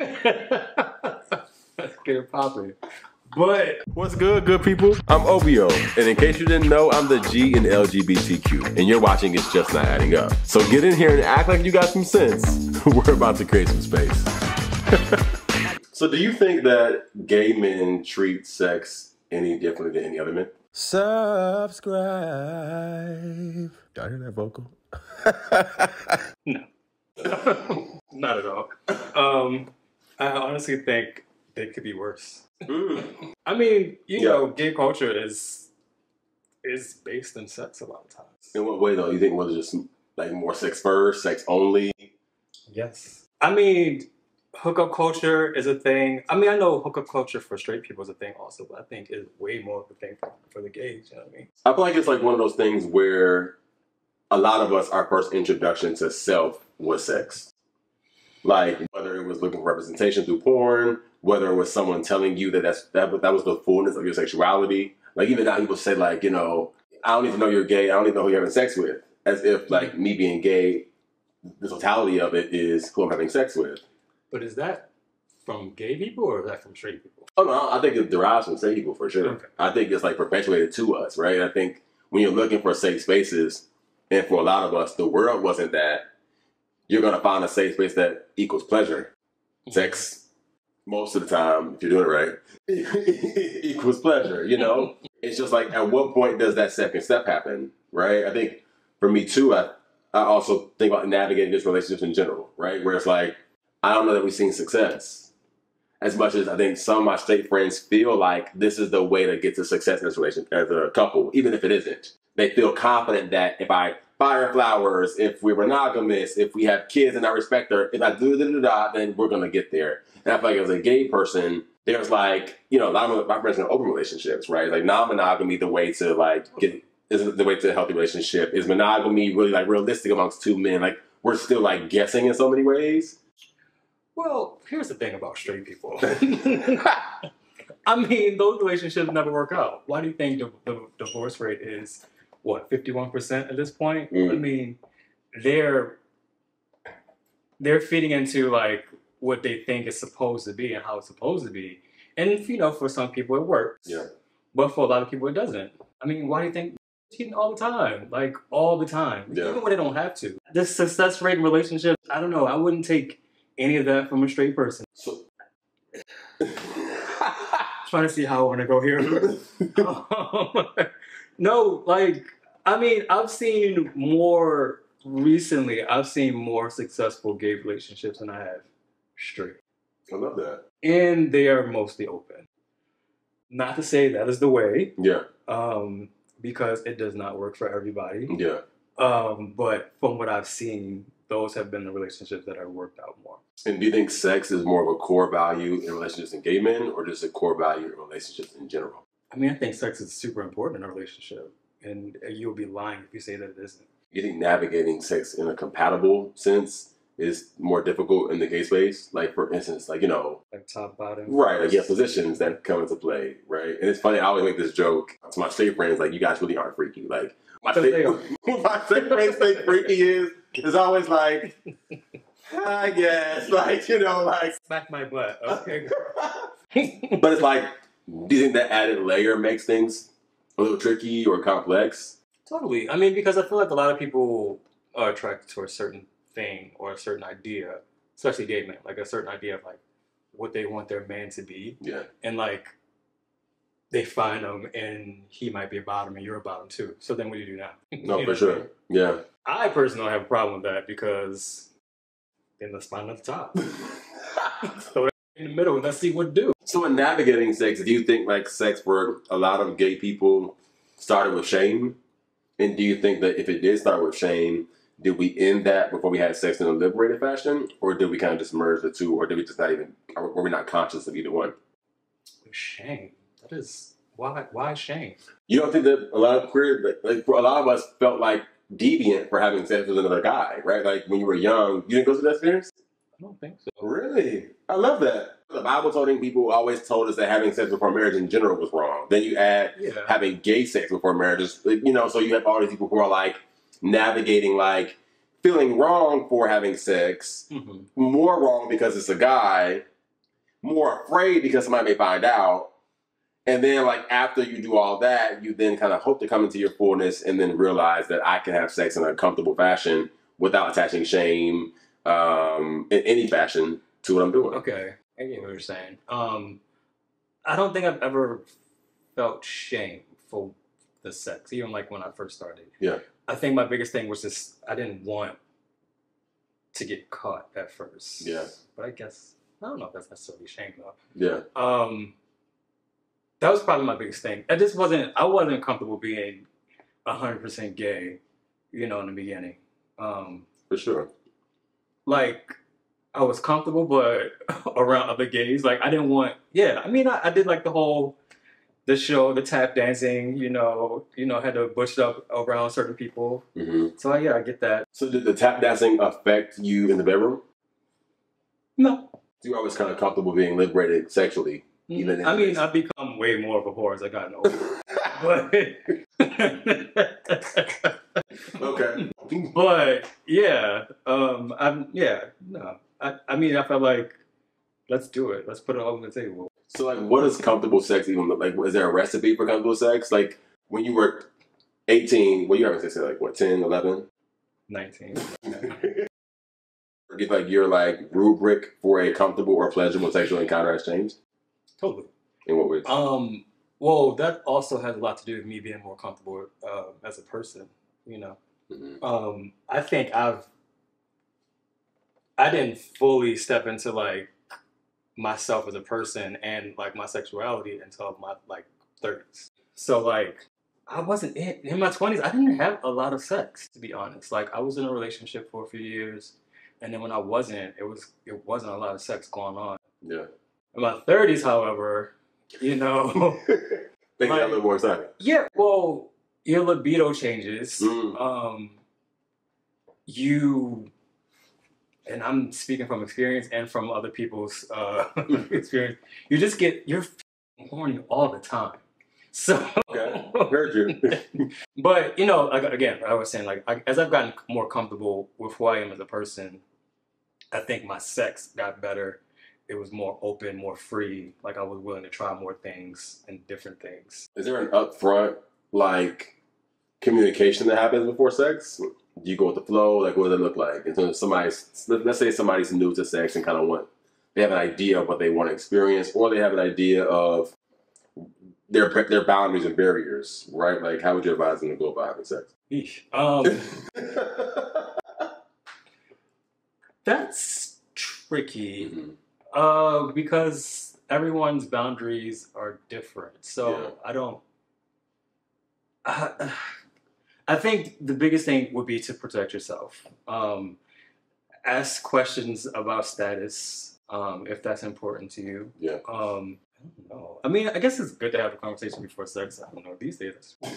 Let's get it popping. But what's good people? I'm OBO, and in case you didn't know, I'm the G in LGBTQ, and you're watching It's Just Not Adding Up. So get in here and act like you got some sense. We're about to create some space. So do you think that gay men treat sex any differently than any other men? Subscribe. Did I hear that vocal? No. Not at all. I honestly think they could be worse. I mean, you know, gay culture is based in sex a lot of times. In what way though? You think was it just like more sex first, sex only? Yes. I mean, hookup culture is a thing. I mean, I know hookup culture for straight people is a thing also, but I think it's way more of a thing for the gays, you know what I mean? I feel like it's like one of those things where a lot of us, our first introduction to self was sex. Like, whether it was looking for representation through porn, whether it was someone telling you that that was the fullness of your sexuality. Like, even now people say, like, you know, I don't even know you're gay, I don't even know who you're having sex with. As if, like, me being gay, the totality of it is who I'm having sex with. But is that from gay people or is that from straight people? Oh, no, I think it derives from straight people, for sure. Okay. I think it's, like, perpetuated to us, right? I think when you're looking for safe spaces, and for a lot of us, the world wasn't that, you're going to find a safe space that equals pleasure. Sex, most of the time, if you're doing it right, equals pleasure, you know? It's just like, at what point does that second step happen, right? I think for me too, I also think about navigating this relationships in general, right? Where it's like, I don't know that we've seen success as much as I think some of my straight friends feel like this is the way to get to success in this relationship as a couple, even if it isn't. They feel confident that if I buy her flowers, if we're monogamous, if we have kids and I respect her, if I do then we're going to get there. And I feel like as a gay person, there's like, you know, a lot of my friends in open relationships, right? Like non-monogamy, the way to like is the way to a healthy relationship. Is monogamy really like realistic amongst two men? Like we're still like guessing in so many ways. Well, here's the thing about straight people. I mean, those relationships never work out. Why do you think the divorce rate is, what, 51% at this point? I mean, they're fitting into like what they think is supposed to be and how it's supposed to be. And, you know, for some people it works. Yeah. But for a lot of people it doesn't. I mean, why do you think they're cheating all the time? Like, all the time. Yeah. Even when they don't have to. The success rate in relationships, I don't know. I wouldn't take any of that from a straight person. So... trying to see how I want to go here. No, like, I mean, I've seen more successful gay relationships than I have straight. I love that. And they are mostly open. Not to say that is the way. Yeah. Because it does not work for everybody. Yeah. But from what I've seen, those have been the relationships that have worked out more. And do you think sex is more of a core value in relationships in gay men or just a core value in relationships in general? I mean, I think sex is super important in a relationship. And you'll be lying if you say that it isn't. You think navigating sex in a compatible sense is more difficult in the gay space? Like, for instance, like, you know... like top, bottom? Right, like, yeah, positions that come into play, right? And it's funny, I always make this joke to my straight friends, like, you guys really aren't freaky. Like, my straight friends think freaky is always like... I guess, like, you know, like... smack my butt, okay. But it's like, do you think that added layer makes things a little tricky or complex? Totally. I mean, because I feel like a lot of people are attracted to a certain thing or a certain idea, especially gay men, like a certain idea of, like, what they want their man to be. Yeah. And, like, they find him and he might be a bottom and you're a bottom too. So then what do you do now? No, for sure. Yeah. I personally don't have a problem with that because... then let's find at the top. Throw it in the middle and let's see what to do. So in navigating sex, do you think like sex for a lot of gay people started with shame? And do you think that if it did start with shame, did we end that before we had sex in a liberated fashion? Or did we kind of just merge the two? Or did we just not even, were we not conscious of either one? Shame? That is, why shame? You don't think that a lot of queer, like for a lot of us felt like deviant for having sex with another guy, right? Like when you were young, you didn't go through that experience? I don't think so. Really? I love that. The Bible told people always told us that having sex before marriage in general was wrong. Then you add having gay sex before marriage, you know, so you have all these people who are like navigating like feeling wrong for having sex, more wrong because it's a guy, more afraid because somebody may find out. And then, like, after you do all that, you then kind of hope to come into your fullness and then realize that I can have sex in a comfortable fashion without attaching shame in any fashion to what I'm doing. Okay. I get what you're saying. I don't think I've ever felt shame for the sex, even like when I first started. Yeah. I think my biggest thing was just I didn't want to get caught at first. Yeah. But I guess, I don't know if that's necessarily shame though. Yeah. That was probably my biggest thing. I wasn't comfortable being 100% gay, you know, in the beginning. For sure. Like, I was comfortable, but around other gays, like, I didn't want, I mean, I did like the show, the tap dancing, you know, had to bush up around certain people. So, I get that. So did the tap dancing affect you in the bedroom? No. You were always kind of comfortable being liberated sexually. I mean, I've become way more of a whore as I got older. Okay. But I mean, I felt like, let's do it. Let's put it all on the table. So, like, what does comfortable sex even look like? Is there a recipe for comfortable sex? Like, when you were 18, what you having sex at, like, what, 10, 11? 19. If, like, your, like, rubric for a comfortable or pleasurable sexual encounter has changed? Totally. In what ways? Well, that also has a lot to do with me being more comfortable as a person, you know. I think I didn't fully step into, like, myself as a person and, like, my sexuality until my, like, 30s. So, like, I wasn't in my 20s. I didn't have a lot of sex, to be honest. Like, I was in a relationship for a few years, and then when I wasn't, it wasn't a lot of sex going on. Yeah. In my 30s, however, you know, things are a little more exciting. Yeah, well, your libido changes. And I'm speaking from experience and from other people's experience. You're horny all the time. So, okay, very true. But you know, like, again, I was saying, like, as I've gotten more comfortable with who I am as a person, I think my sex got better. It was more open, more free. Like, I was willing to try more things and different things. Is there an upfront, like, communication that happens before sex? Do you go with the flow? Like, what does it look like? And so let's say somebody's new to sex and they have an idea of what they want to experience, or they have an idea of their boundaries and barriers, right? Like, how would you advise them to go about having sex? That's tricky. Because everyone's boundaries are different. So I think the biggest thing would be to protect yourself. Ask questions about status, if that's important to you. Yeah. I don't know. I mean, I guess it's good to have a conversation before sex. I don't know. These days, I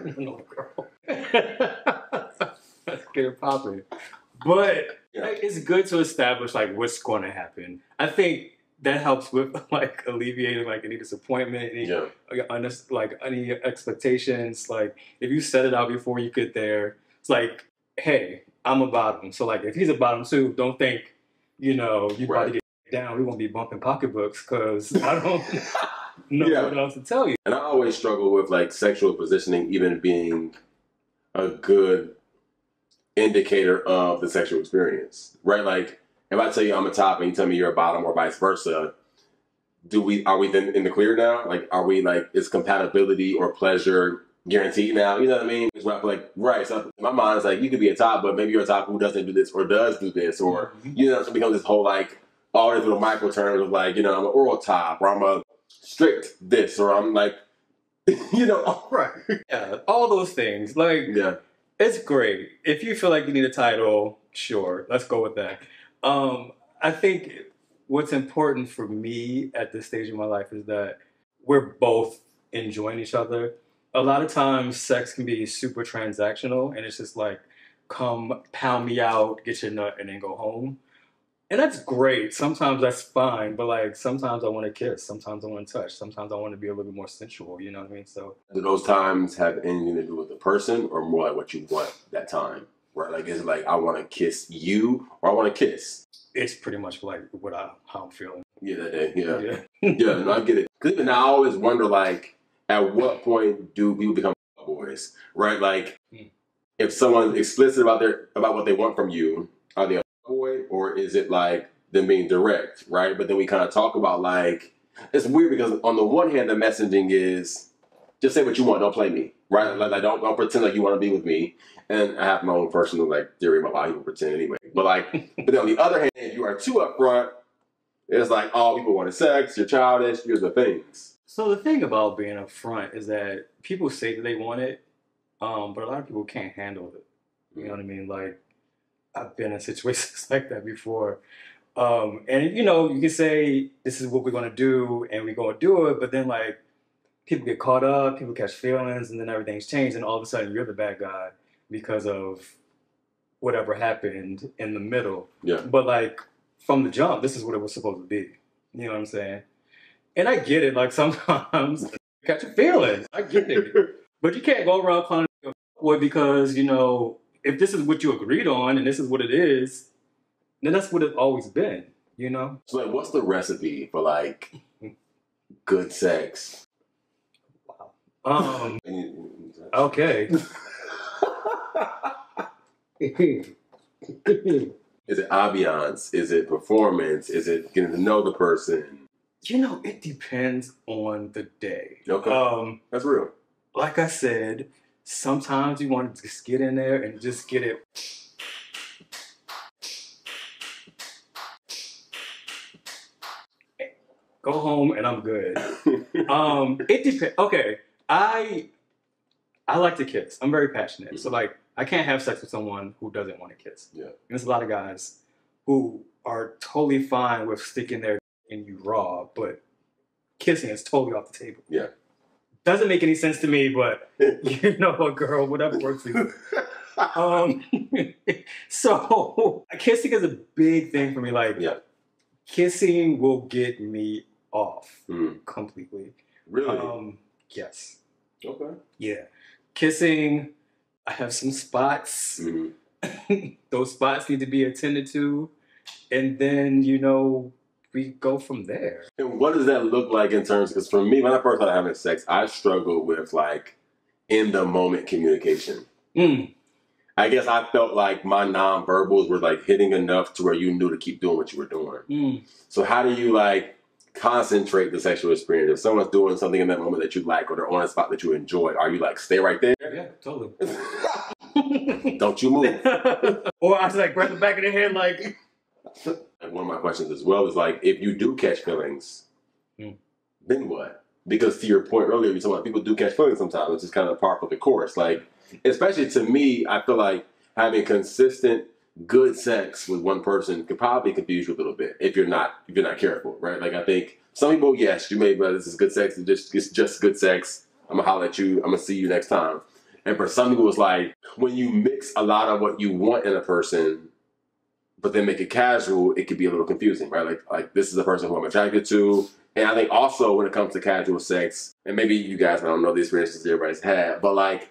don't know, girl. Let's get it popping. But it's good to establish, like, what's going to happen. I think that helps with, like, alleviating, like, any disappointment, any expectations. Like, if you set it out before you get there, it's like, hey, I'm a bottom. So, like, if he's a bottom too, don't think, you know, you about to get down. We won't be bumping pocketbooks because I don't know what else to tell you. And I always struggle with, like, sexual positioning even being a good indicator of the sexual experience, right? Like, if I tell you I'm a top and you tell me you're a bottom, or vice versa, are we then in the clear now? Like, are we, like, is compatibility or pleasure guaranteed now? You know what I mean? It's where I feel like, right, so in my mind, it's like, you could be a top, but maybe you're a top who doesn't do this or does do this, or, you know, so it becomes this whole, like, all these little micro terms of, like, you know, I'm an oral top, or I'm a strict this, or I'm, like, you know. Right. Yeah, all those things. Like, it's great. If you feel like you need a title, sure, let's go with that. I think what's important for me at this stage of my life is that we're both enjoying each other. A lot of times sex can be super transactional, and it's just like, come pound me out, get your nut, and then go home. And that's great. Sometimes that's fine, but, like, sometimes I want to kiss. Sometimes I want to touch. Sometimes I want to be a little bit more sensual, you know what I mean? So, do those times have anything to do with the person, or more like what you want that time? Right? Like, is it like, I want to kiss you or I want to kiss? It's pretty much like how I'm feeling. Yeah, that day. Yeah. Yeah, no, I get it. Because even now, I always wonder, like, at what point do people become boys? Right? Like, if someone's explicit about what they want from you, are they a boy, or is it like them being direct, right? But then we kind of talk about, like, it's weird because on the one hand, the messaging is just say what you want, don't play me, right? Like don't pretend like you want to be with me. And I have my own personal like theory about how people pretend anyway. But but then on the other hand, if you are too upfront, it's like, oh, people wanted sex, you're childish, here's the things. So the thing about being upfront is that people say that they want it, but a lot of people can't handle it. You know what I mean? Like, I've been in situations like that before. And, you know, you can say, this is what we're going to do, and we're going to do it, but then, like, people get caught up, people catch feelings, and then everything's changed, and all of a sudden you're the bad guy because of whatever happened in the middle. Yeah. But, like, from the jump, this is what it was supposed to be. You know what I'm saying? And I get it, like, sometimes you catch your feelings. I get it. But you can't go around calling it a boy because, you know, if this is what you agreed on and this is what it is, then that's what it's always been, you know? So, like, what's the recipe for, like, good sex? Wow. Okay. Is it ambiance? Is it performance? Is it getting to know the person? You know, it depends on the day. Okay. That's real. Like I said, sometimes you want to just get in there and just get it. Go home and I'm good. It depends. Okay, I like to kiss. I'm very passionate. So like, I can't have sex with someone who doesn't want to kiss. Yeah. And there's a lot of guys who are totally fine with sticking their in you raw, but kissing is totally off the table. Yeah. Doesn't make any sense to me, but you know what, girl, whatever works for you. So kissing is a big thing for me. Like, kissing will get me off completely. Really? Yes. Okay. Yeah. Kissing, I have some spots. Those spots need to be attended to. And then, you know, we go from there. And what does that look like in terms, because for me, when I first started having sex, I struggled with like in the moment communication. I guess I felt like my non-verbals were like hitting enough to where you knew to keep doing what you were doing. So how do you like concentrate the sexual experience? If someone's doing something in that moment that you like, or they're on a spot that you enjoy, are you like, stay right there? Yeah, totally. Don't you move. Or I was like, grab the back of the head like... And one of my questions as well is like, if you do catch feelings, then what? Because to your point earlier, you talking about people do catch feelings sometimes. It's just kind of par for the course. Like, especially to me, I feel like having consistent good sex with one person could probably confuse you a little bit if you're not careful, right? Like, I think some people, yes, you may, but this is good sex. It's just good sex. I'm gonna holler at you. I'm gonna see you next time. And for some people, it's like when you mix a lot of what you want in a person, but then make it casual, it could be a little confusing, right? Like this is a person who I'm attracted to. And I think also when it comes to casual sex, and maybe you guys, I don't know the experiences everybody's had, but like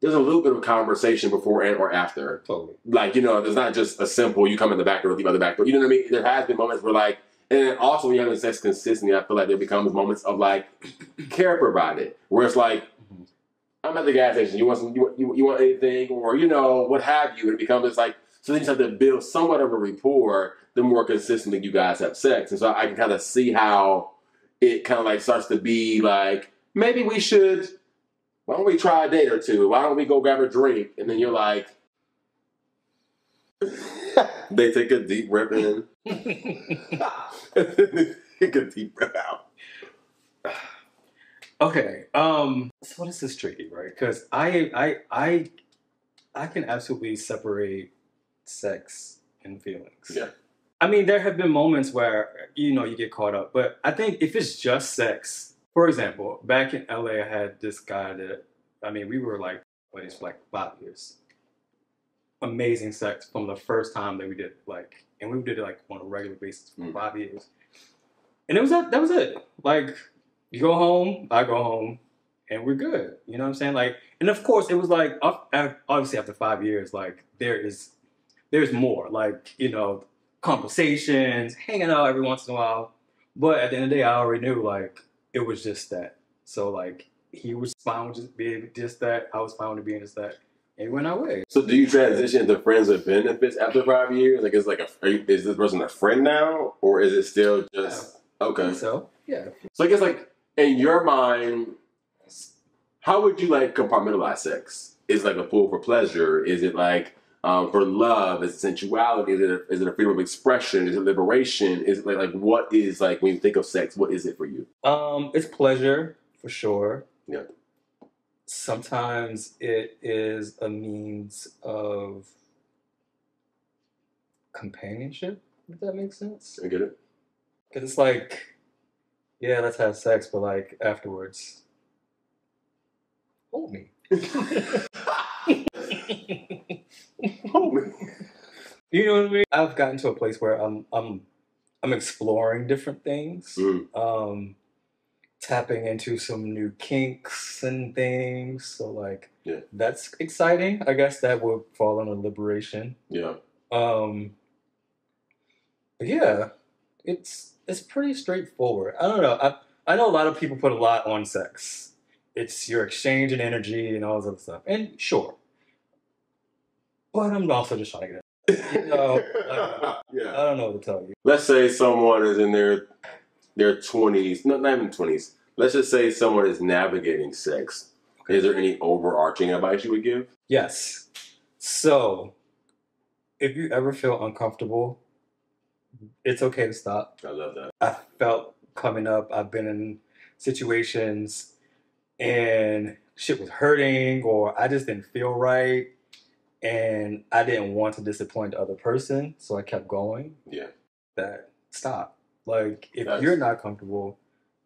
there's a little bit of conversation before and or after. Totally. Like, you know, there's not just a simple, you come in the back door, leave out the back door. You know what I mean? There has been moments where like, and then also when you're having sex consistently, I feel like there becomes moments of like care provided, where it's like, I'm at the gas station, you want some, you want anything, or you know, what have you, and it becomes like, so then you just have to build somewhat of a rapport the more consistently you guys have sex. And so I can kind of see how it kind of like starts to be like, maybe we should, why don't we try a date or two? Why don't we go grab a drink? And then you're like, they take a deep breath in. Take a deep breath out. Okay. So this is tricky, right? Because I can absolutely separate sex and feelings. Yeah. I mean, there have been moments where, you know, you get caught up. But I think if it's just sex, for example, back in LA, I had this guy that, I mean, we were like, buddies for like 5 years. Amazing sex from the first time that we did, like, and we did it like on a regular basis for 5 years. And that was it. Like, you go home, I go home, and we're good. You know what I'm saying? Like, and of course, it was like obviously after 5 years, like there's more, like, you know, conversations, hanging out every once in a while. But at the end of the day, I already knew like it was just that. So like he was fine with just being just that. I was fine with being just that. And we went our way. So do you transition to friends with benefits after 5 years? Like, it's like, is this person a friend now, or is it still just okay? So yeah. So I guess like in your mind, how would you like compartmentalize sex? Is it like a pull for pleasure? Is it like for love? Is it sensuality? Is it a freedom of expression? Is it liberation? Is it like what is like when you think of sex? What is it for you? It's pleasure for sure. Yeah. Sometimes it is a means of companionship, if that makes sense. I get it. Because it's like, yeah, let's have sex, but like afterwards, hold me. Hold me. You know what I mean? I've gotten to a place where I'm exploring different things. Tapping into some new kinks and things. So like, yeah, that's exciting. I guess that would fall under liberation. Yeah. But yeah, it's pretty straightforward. I don't know. I know a lot of people put a lot on sex. It's your exchange and energy and all this other stuff. And sure. But I'm also just trying to get it. You know, yeah. I don't know what to tell you. Let's say someone is in their 20s, not even 20s. Let's just say someone is navigating sex. Okay. Is there any overarching advice you would give? Yes. So, if you ever feel uncomfortable, it's okay to stop. I love that. I felt coming up, I've been in situations and shit was hurting or I just didn't feel right and I didn't want to disappoint the other person, so I kept going. Yeah. That stop. Like, if you're not comfortable,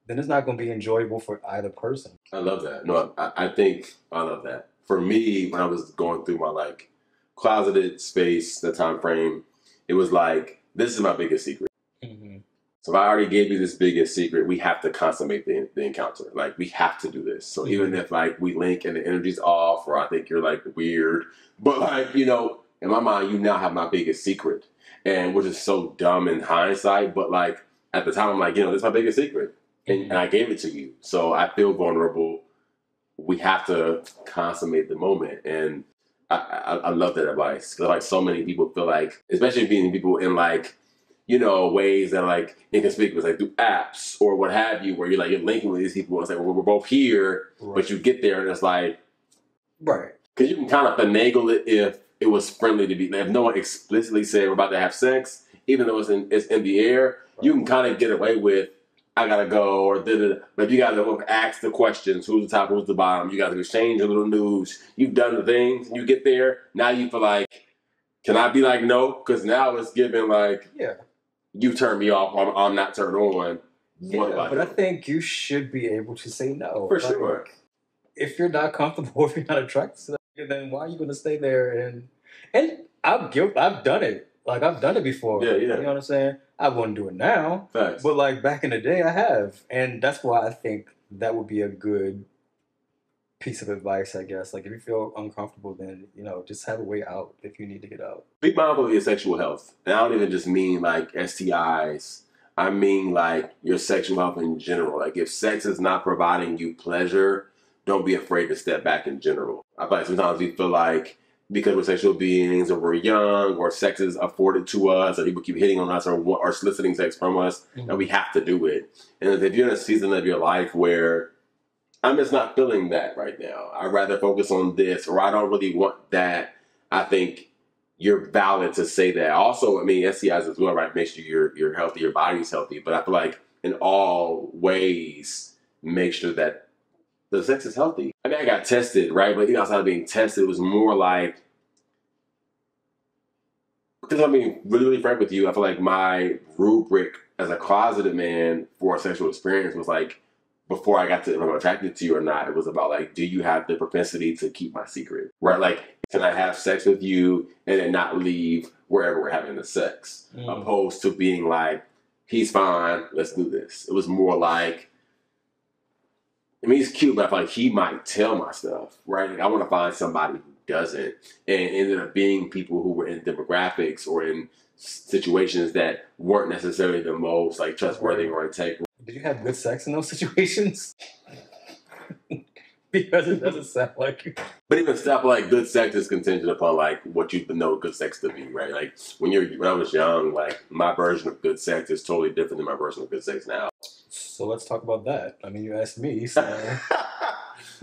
then it's not going to be enjoyable for either person. I love that. No, I think I love that. For me, when I was going through my like closeted space, the time frame, it was like, this is my biggest secret. Mm-hmm. So if I already gave you this biggest secret, we have to consummate the encounter. Like, we have to do this. So mm-hmm. even if like we link and the energy's off, or I think you're like weird, but like, you know, in my mind, you now have my biggest secret. And which is so dumb in hindsight, but like at the time, I'm like, you know, this is my biggest secret. And I gave it to you. So I feel vulnerable. We have to consummate the moment. And I love that advice. Because like so many people feel like, especially being people in like, you know, ways that are like inconspicuous, like through apps or what have you, where you're like, you're linking with these people. And it's like, well, we're both here, right. But you get there and it's like, right. Because you can kind of finagle it if it was friendly to be, if no one explicitly said we're about to have sex, even though it's in the air, right. You can kind of get away with, I gotta go, or da-da-da. But you gotta ask the questions, who's the top, who's the bottom. You gotta exchange a little news. You've done the things, and you get there, now you feel like, can I be like, no? Because now it's given like, yeah, you turn me off, I'm not turned on. I think you should be able to say no. For sure. If you're not comfortable, if you're not attracted to that, then why are you going to stay there? And I've done it. Like, I've done it before. Yeah. You know what I'm saying? I wouldn't do it now. Facts. But, like, back in the day, I have. And that's why I think that would be a good piece of advice, I guess. Like, if you feel uncomfortable, then, you know, just have a way out if you need to get out. Be mindful of your sexual health. And I don't even just mean, like, STIs. I mean, like, your sexual health in general. Like, if sex is not providing you pleasure, don't be afraid to step back in general. I feel like sometimes we feel like because we're sexual beings or we're young or sex is afforded to us or people keep hitting on us or soliciting sex from us, that we have to do it. And if you're in a season of your life where I'm just not feeling that right now, I'd rather focus on this, or I don't really want that, I think you're valid to say that. Also, I mean, STIs as well, right? Make sure you're healthy, your body's healthy. But I feel like in all ways, make sure that the sex is healthy. I mean, I got tested, right? But even outside of being tested, it was more like, because I'm being really, really frank with you, I feel like my rubric as a closeted man for a sexual experience was like, before I got to if I'm attracted to you or not, it was about like, do you have the propensity to keep my secret? Right? Like, can I have sex with you and then not leave wherever we're having the sex? Opposed to being like, he's fine, let's do this. It was more like, I mean, he's cute, but I feel like he might tell my stuff, right? Like, I want to find somebody who doesn't, and it ended up being people who were in demographics or in situations that weren't necessarily the most like trustworthy or integral. Did you have good sex in those situations? Because it doesn't sound like you. But even stuff like good sex is contingent upon like what you know good sex to be, right? Like when I was young, like my version of good sex is totally different than my version of good sex now. So let's talk about that. I mean, you asked me, so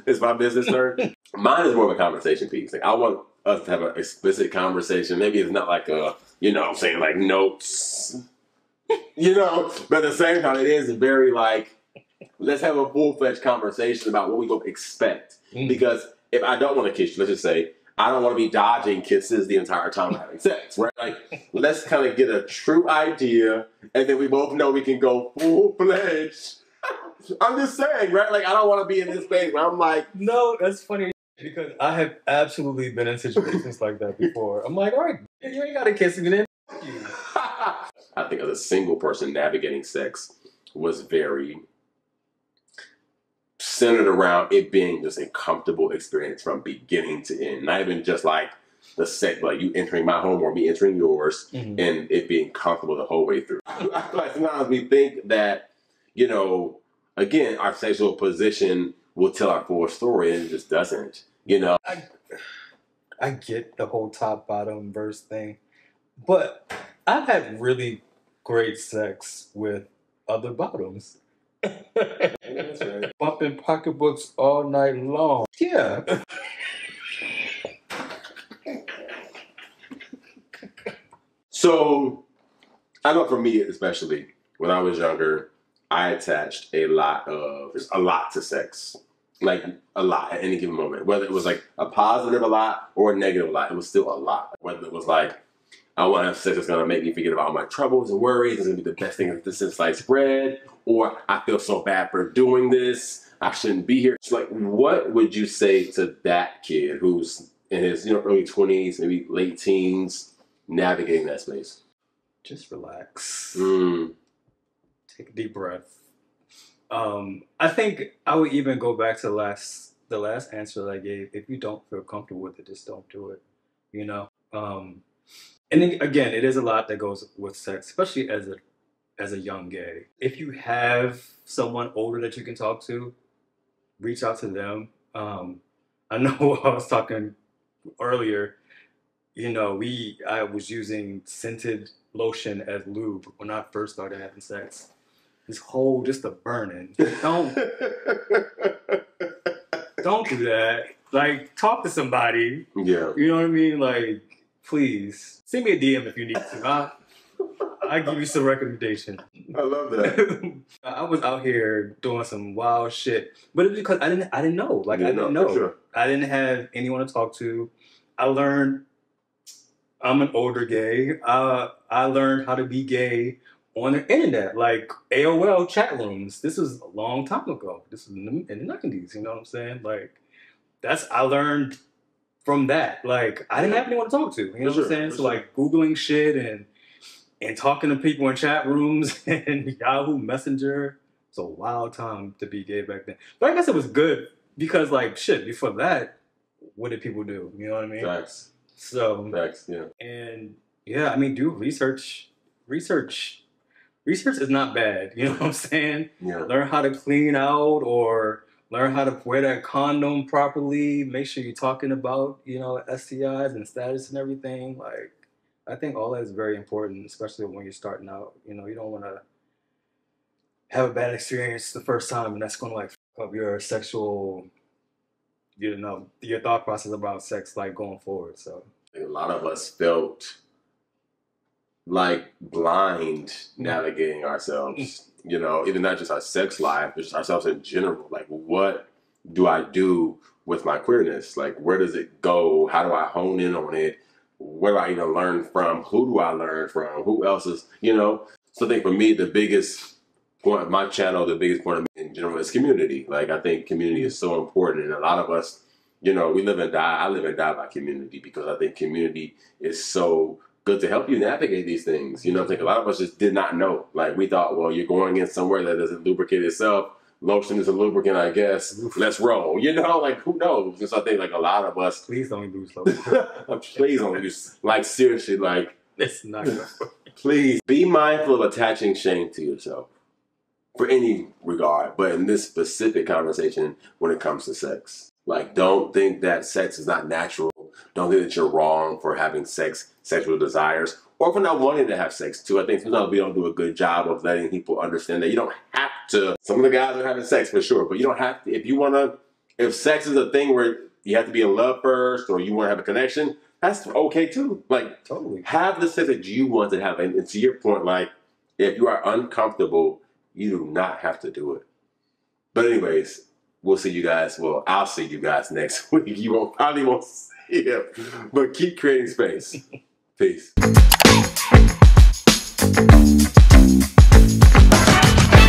it's my business, sir. Mine is more of a conversation piece. Like I want us to have an explicit conversation. Maybe it's not like a, saying like notes, but at the same time, it is very like, let's have a full-fledged conversation about what we gonna expect. Because if I don't want to kiss you, let's just say, I don't want to be dodging kisses the entire time we're having sex, right? Like, let's kind of get a true idea, and then we both know we can go full-fledged. I'm just saying, right? Like, I don't want to be in this space where I'm like... No, that's funny, because I have absolutely been in situations like that before. I'm like, all right, you ain't got to kiss me then. I think as a single person, navigating sex was very centered around it being just a comfortable experience from beginning to end. Not even just like the sex, like you entering my home or me entering yours, and it being comfortable the whole way through. I feel like sometimes we think that, again, our sexual position will tell our full story, and it just doesn't, I get the whole top bottom verse thing, but I've had really great sex with other bottoms. That's right. Bumping pocketbooks all night long. Yeah. So, I know for me especially, when I was younger, I attached a lot to sex. Like, a lot at any given moment. Whether it was like a positive a lot or a negative a lot, it was still a lot. Whether it was like, I want to have sex that's going to make me forget about all my troubles and worries. It's going to be the best thing since sliced bread. Or I feel so bad for doing this. I shouldn't be here. So like, what would you say to that kid who's in his early 20s, maybe late teens, navigating that space? Just relax. Take a deep breath. I think I would even go back to the last answer that I gave. If you don't feel comfortable with it, just don't do it. And then, again, it is a lot that goes with sex, especially as a young gay. If you have someone older that you can talk to, reach out to them. I know I was talking earlier, I was using scented lotion as lube when I first started having sex. Just the burning. Don't do that. Like, talk to somebody. Yeah. You know what I mean? Like, please send me a DM if you need to. I give you some recommendation. I love that. I was out here doing some wild shit, but it's because I didn't know. Like, I didn't know. Sure. I didn't have anyone to talk to. I learned I'm an older gay. I learned how to be gay on the internet, like AOL chat rooms. This was a long time ago. This was in the 90s. You know what I'm saying? Like, I learned from that. Like, I didn't have anyone to talk to. You know what I'm saying? So like Googling shit and talking to people in chat rooms and Yahoo Messenger. It's a wild time to be gay back then. But I guess it was good because, like, shit, before that, what did people do? You know what I mean? Facts. So, Facts, yeah. And yeah, I mean, do research. Research is not bad. You know what I'm saying? Yeah. Learn how to clean out or learn how to wear that condom properly. Make sure you're talking about, STIs and status and everything. Like, I think all that is very important, especially when you're starting out. You don't want to have a bad experience the first time, and that's going to, like, fuck up your sexual, your thought process about sex, like, going forward. So I think a lot of us felt like blind navigating ourselves, even not just our sex life, but just ourselves in general. Like, what do I do with my queerness? Like, where does it go? How do I hone in on it? Where do I even learn from? Who do I learn from? Who else is, So I think for me, the biggest point of my channel, the biggest point in general is community. Like, I think community is so important. And a lot of us, we live and die. I live and die by community because I think community is so good to help you navigate these things. I think a lot of us just did not know. Like, we thought, well, you're going in somewhere that doesn't lubricate itself. lotion is a lubricant, I guess. Let's roll. You know, like who knows? And so I think like a lot of us. Please don't use lotion. Please don't use, like seriously, like. It's not good. Please be mindful of attaching shame to yourself for any regard, but in this specific conversation when it comes to sex. Like, don't think that sex is not natural. Don't think that you're wrong for having sexual desires, or for not wanting to have sex too. I think sometimes we don't do a good job of letting people understand that you don't have to. Some of the guys are having sex for sure, but you don't have to. If you want to, if sex is a thing where you have to be in love first, or you want to have a connection, that's okay too. Like, totally have the sex that you want to have. And to your point, like, if you are uncomfortable, you do not have to do it. But anyways, we'll see you guys. Well, I'll see you guys next week. You probably won't see him, but keep creating space. Peace.